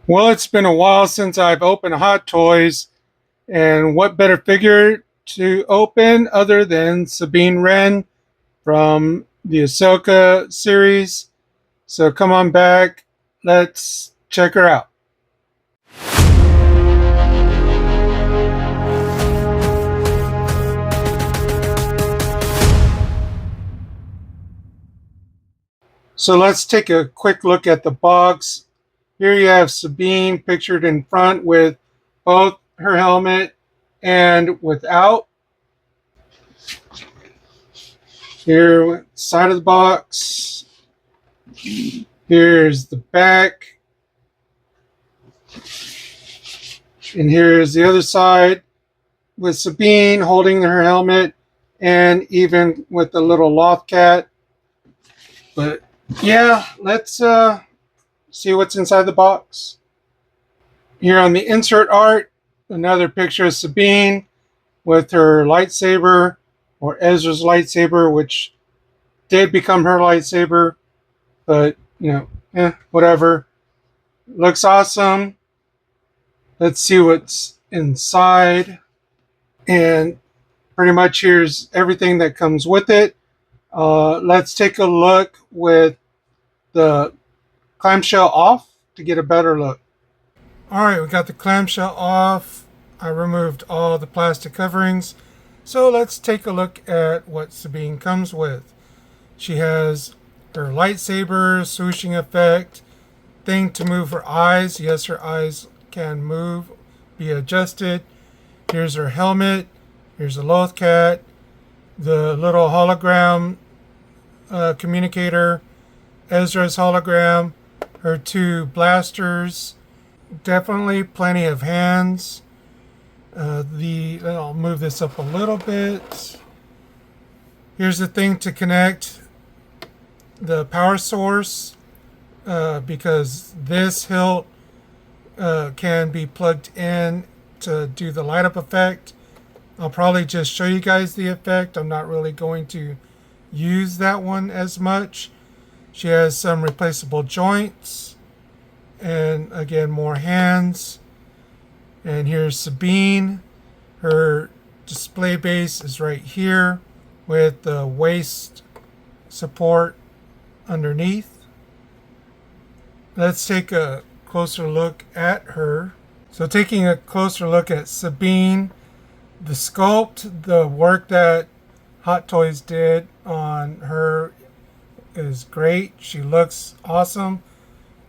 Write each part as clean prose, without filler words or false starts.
Well, it's been a while since I've opened Hot Toys, and what better figure to open other than Sabine Wren from the Ahsoka series? So come on back, let's check her out. So let's take a quick look at the box. Here you have Sabine pictured in front with both her helmet and without. Here, side of the box. Here's the back. And here's the other side with Sabine holding her helmet and even with the little loft cat. But yeah, let's see what's inside the box. Here on the insert art, another picture of Sabine with her lightsaber, or Ezra's lightsaber, which did become her lightsaber, but whatever. Looks awesome. Let's see what's inside. And pretty much here's everything that comes with it. Let's take a look with the clamshell off to get a better look. All right, we got the clamshell off. I removed all the plastic coverings. So let's take a look at what Sabine comes with. She has her lightsaber, swooshing effect, thing to move her eyes. Yes, her eyes can move, be adjusted. Here's her helmet. Here's a loth cat. The little hologram communicator. Ezra's hologram. Her two blasters. Definitely plenty of hands. I'll move this up a little bit. Here's the thing to connect the power source, because this hilt can be plugged in to do the light up effect. I'll probably just show you guys the effect. I'm not really going to use that one as much. She has some replaceable joints, and again, more hands. And here's Sabine. Her display base is right here with the waist support underneath. Let's take a closer look at her. So taking a closer look at Sabine, the sculpt, the work that Hot Toys did on her is great. She looks awesome.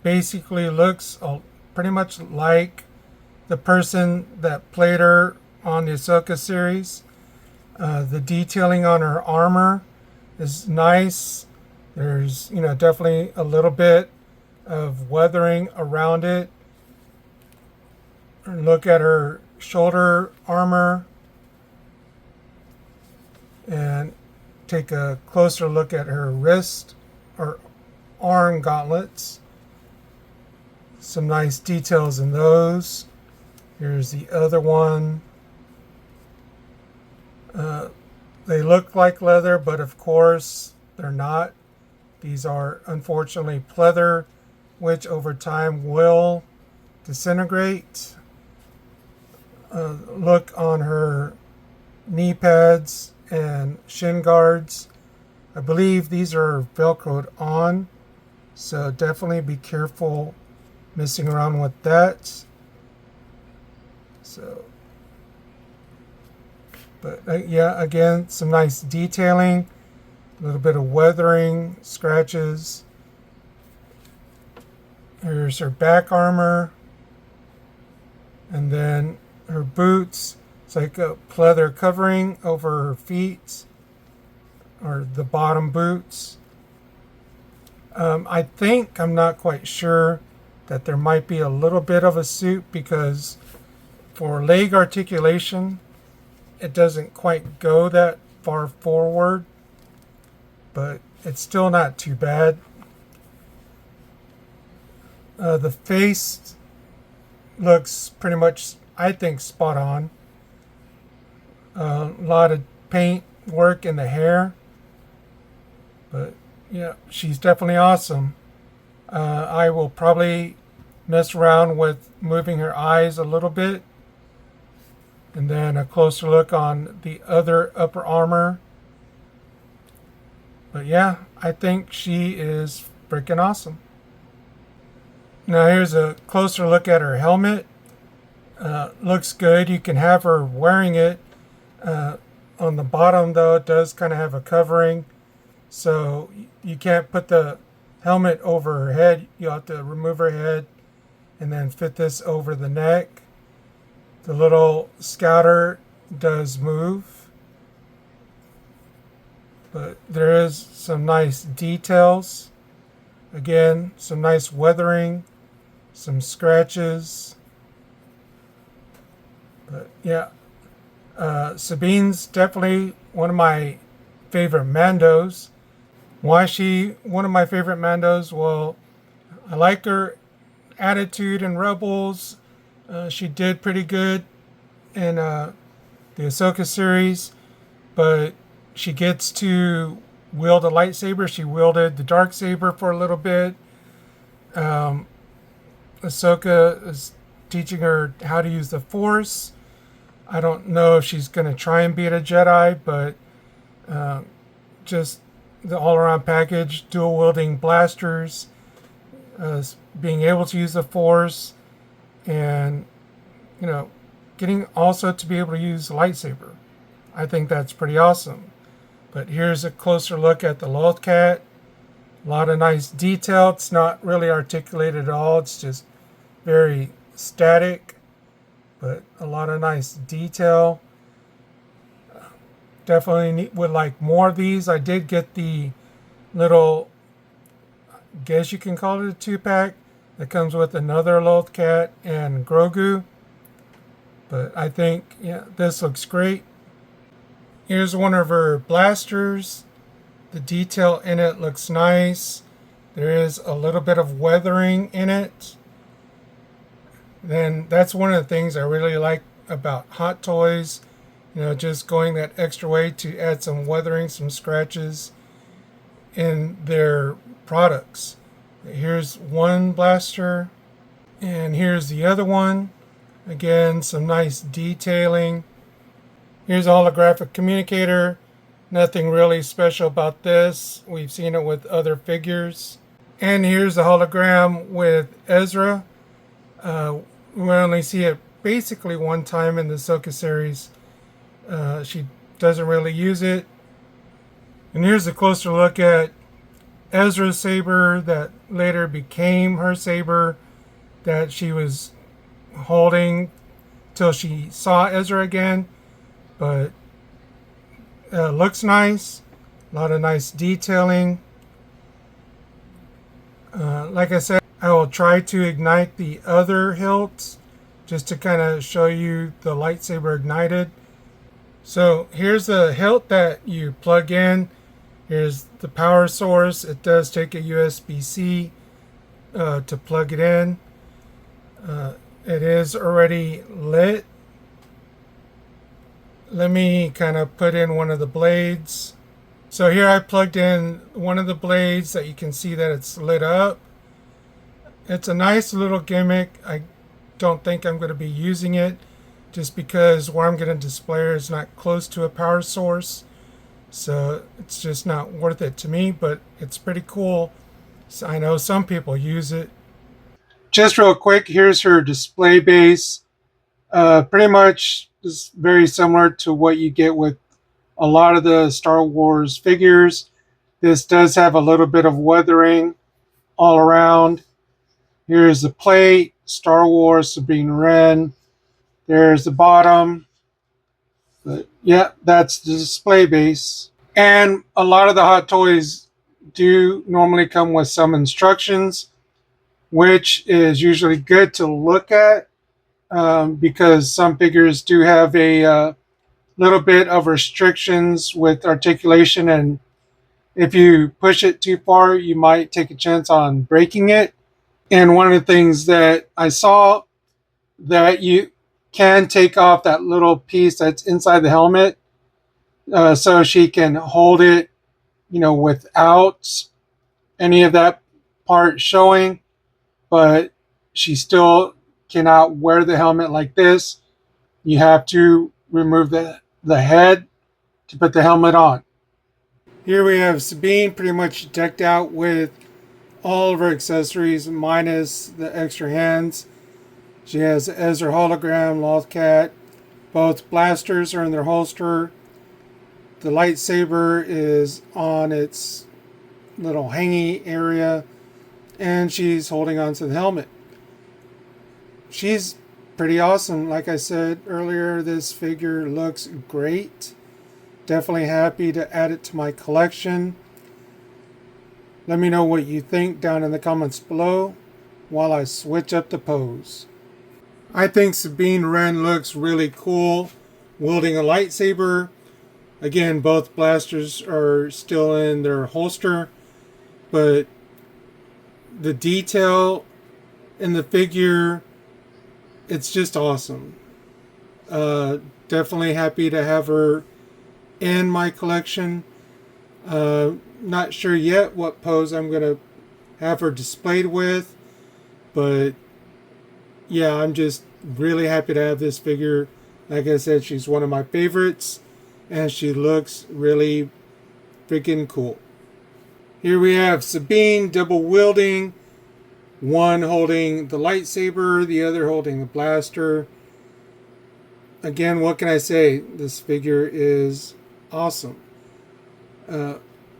Basically looks pretty much like the person that played her on the Ahsoka series. The detailing on her armor is nice. There's, definitely a little bit of weathering around it. Look at her shoulder armor and take a closer look at her wrist or arm gauntlets. Some nice details in those. Here's the other one. They look like leather, but of course they're not. These are unfortunately pleather, which over time will disintegrate. Look on her knee pads and shin guards. I believe these are velcroed on, so definitely be careful messing around with that. So, but yeah, again, some nice detailing, a little bit of weathering, scratches. Here's her back armor, and then her boots. It's like a pleather covering over her feet, or the bottom boots. I think, I'm not quite sure, that there might be a little bit of a suit because for leg articulation, it doesn't quite go that far forward, but it's still not too bad. The face looks pretty much, I think, spot on. A lot of paint work in the hair, but yeah, she's definitely awesome. I will probably mess around with moving her eyes a little bit. And then a closer look on the other upper armor. But yeah, I think she is freaking awesome. Now here's a closer look at her helmet. Looks good. You can have her wearing it. On the bottom, though, it does kind of have a covering. So you can't put the helmet over her head. You'll have to remove her head and then fit this over the neck. The little scouter does move, but there is some nice details. Again, some nice weathering, some scratches. But yeah, Sabine's definitely one of my favorite Mandos. Why is she one of my favorite Mandos? Well, I like her attitude in Rebels. She did pretty good in the Ahsoka series, but she gets to wield a lightsaber. She wielded the dark saber for a little bit. Ahsoka is teaching her how to use the Force. I don't know if she's going to try and beat a Jedi, but just the all-around package, dual-wielding blasters, being able to use the Force, and getting also to be able to use the lightsaber. I think that's pretty awesome. But here's a closer look at the Lothcat. A lot of nice detail. It's not really articulated at all. It's just very static, but a lot of nice detail. Definitely would like more of these. I did get the little, I guess you can call it a 2-pack that comes with another Lothcat and Grogu. But I think, yeah, this looks great. Here's one of her blasters. The detail in it looks nice. There is a little bit of weathering in it. Then that's one of the things I really like about Hot Toys. Just going that extra way to add some weathering, some scratches in their products. Here's one blaster, and here's the other one. Again, some nice detailing. Here's a holographic communicator. Nothing really special about this. We've seen it with other figures. And here's a hologram with Ezra. We only see it basically one time in the Ahsoka series. She doesn't really use it. And here's a closer look at Ezra's saber that later became her saber that she was holding till she saw Ezra again. But looks nice. A lot of nice detailing. Like I said, I will try to ignite the other hilts just to kind of show you the lightsaber ignited. So here's the hilt that you plug in. Here's the power source. It does take a USB-C to plug it in. It is already lit. Let me kind of put in one of the blades. So here I plugged in one of the blades that you can see that it's lit up. It's a nice little gimmick. I don't think I'm going to be using it just because where I'm going to display it is not close to a power source. So it's just not worth it to me, but it's pretty cool. So I know some people use it. Just real quick, here's her display base. Pretty much is very similar to what you get with a lot of the Star Wars figures. This does have a little bit of weathering all around. Here's the plate, Star Wars, Sabine, Wren. There's the bottom. But yeah, that's the display base. And a lot of the Hot Toys do normally come with some instructions, which is usually good to look at because some figures do have a little bit of restrictions with articulation, and if you push it too far, you might take a chance on breaking it. And one of the things that I saw that you can take off that little piece that's inside the helmet so she can hold it, without any of that part showing. But she still cannot wear the helmet like this. You have to remove the head to put the helmet on. Here we have Sabine pretty much decked out with all of her accessories minus the extra hands. She has the Ezra hologram, Lothcat. Both blasters are in their holster. The lightsaber is on its little hangy area, and she's holding onto the helmet. She's pretty awesome. Like I said earlier, this figure looks great. Definitely happy to add it to my collection. Let me know what you think down in the comments below while I switch up the pose. I think Sabine Wren looks really cool wielding a lightsaber. Again, both blasters are still in their holster, but the detail in the figure, it's just awesome. Definitely happy to have her in my collection. Not sure yet what pose I'm going to have her displayed with, but yeah, I'm just really happy to have this figure. Like I said, she's one of my favorites, and she looks really freaking cool. Here we have Sabine double wielding, one holding the lightsaber, the other holding the blaster. Again, what can I say? This figure is awesome.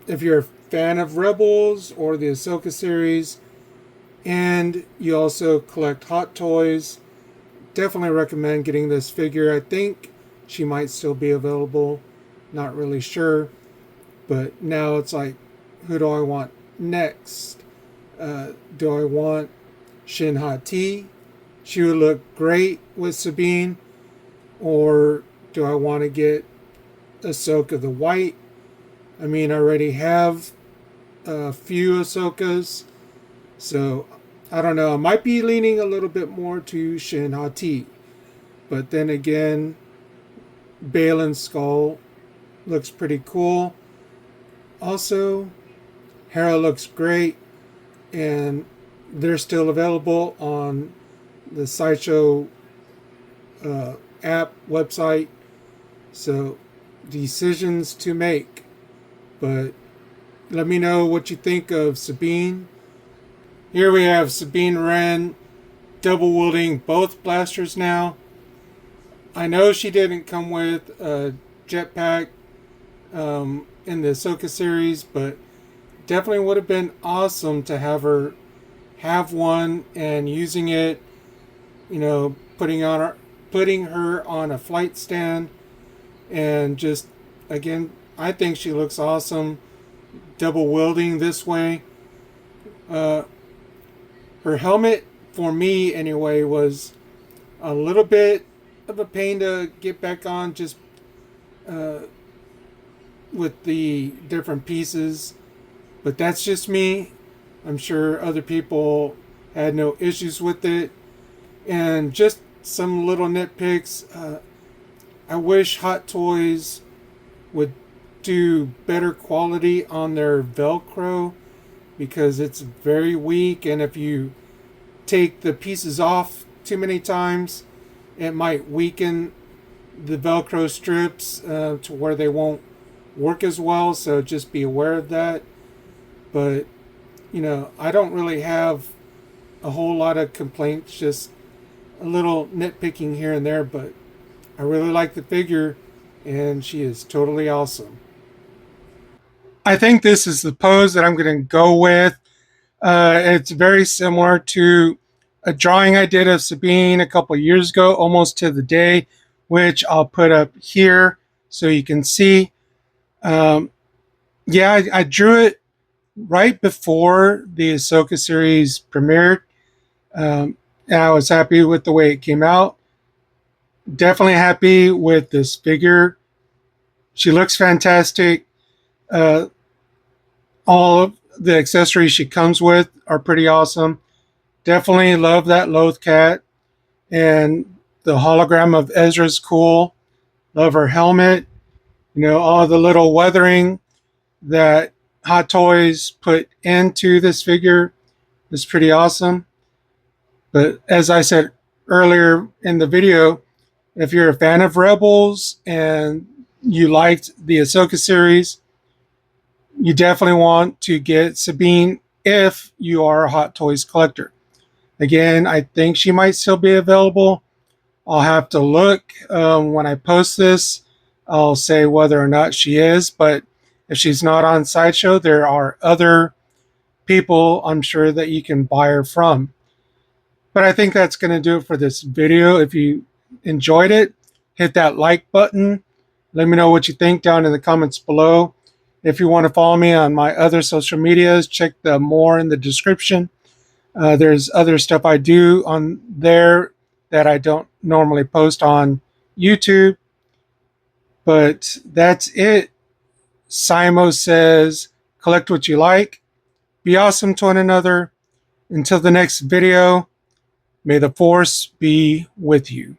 If you're a fan of Rebels or the Ahsoka series, and you also collect Hot Toys, definitely recommend getting this figure. I think she might still be available. Not really sure. But now it's like, who do I want next? Do I want Shin Hati? She would look great with Sabine. Or do I want to get Ahsoka the White? I mean, I already have a few Ahsokas. So, I don't know. I might be leaning a little bit more to Shin Hati. But then again, Balin's skull looks pretty cool. Also, Hera looks great. And they're still available on the Sideshow app website. So, decisions to make. But let me know what you think of Sabine. Here we have Sabine Wren double wielding both blasters now. I know she didn't come with a jetpack in the Ahsoka series, but definitely would have been awesome to have her have one and using it, you know, putting her on a flight stand, and just again, I think she looks awesome double wielding this way. Her helmet, for me anyway, was a little bit of a pain to get back on, just with the different pieces. But that's just me. I'm sure other people had no issues with it. And just some little nitpicks. I wish Hot Toys would do better quality on their Velcro, because it's very weak, and if you take the pieces off too many times, it might weaken the Velcro strips to where they won't work as well. So just be aware of that. But you know, I don't really have a whole lot of complaints, just a little nitpicking here and there, but I really like the figure, and she is totally awesome. I think this is the pose that I'm going to go with. It's very similar to a drawing I did of Sabine a couple years ago, almost to the day, which I'll put up here so you can see. Um, yeah, I drew it right before the Ahsoka series premiered, and I was happy with the way it came out. Definitely happy with this figure. She looks fantastic. Uh, all of the accessories she comes with are pretty awesome. Definitely love that Loth cat, and the hologram of Ezra's cool. Love her helmet. You know, all the little weathering that Hot Toys put into this figure is pretty awesome. But as I said earlier in the video, if you're a fan of Rebels and you liked the Ahsoka series, you definitely want to get Sabine if you are a Hot Toys collector. Again, I think she might still be available. I'll have to look when I post this. I'll say whether or not she is, but if she's not on Sideshow, there are other people I'm sure that you can buy her from. But I think that's going to do it for this video. If you enjoyed it, hit that like button. Let me know what you think down in the comments below. If you want to follow me on my other social medias, check the more in the description. There's other stuff I do on there that I don't normally post on YouTube. But that's it. Simo says, collect what you like. Be awesome to one another. Until the next video, may the Force be with you.